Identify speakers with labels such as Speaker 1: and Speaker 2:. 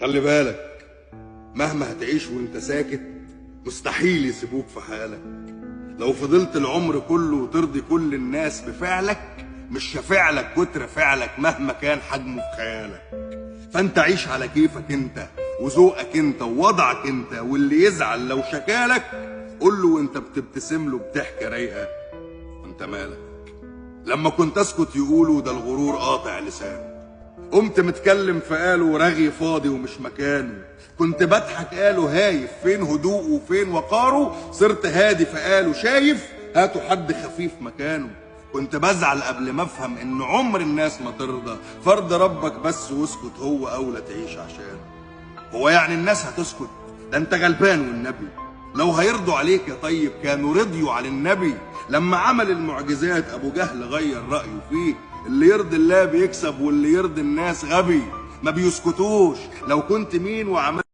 Speaker 1: خلي بالك، مهما هتعيش وانت ساكت مستحيل يسيبوك في حالك. لو فضلت العمر كله وترضي كل الناس بفعلك مش شافعلك كتر فعلك مهما كان حجمه في خيالك. فانت عيش على كيفك انت وذوقك انت ووضعك انت، واللي يزعل لو شكالك قول له وانت بتبتسم له بضحكه رايقه وانت مالك. لما كنت اسكت يقولوا ده الغرور قاطع لسانه، قمت متكلم فقالوا رغي فاضي ومش مكانه. كنت بضحك قالوا هايف فين هدوءه وفين وقاره، صرت هادي فقالوا شايف هاتوا حد خفيف مكانه. كنت بزعل قبل ما افهم ان عمر الناس ما ترضى، فرض ربك بس واسكت هو اولى تعيش عشانه. هو يعني الناس هتسكت؟ ده انت غلبان والنبي. لو هيرضوا عليك يا طيب كانوا رضيوا على النبي. لما عمل المعجزات ابو جهل غير رايه فيه، اللي يرضي الله بيكسب واللي يرضي الناس غبي. ما بيسكتوش لو كنت مين وعملت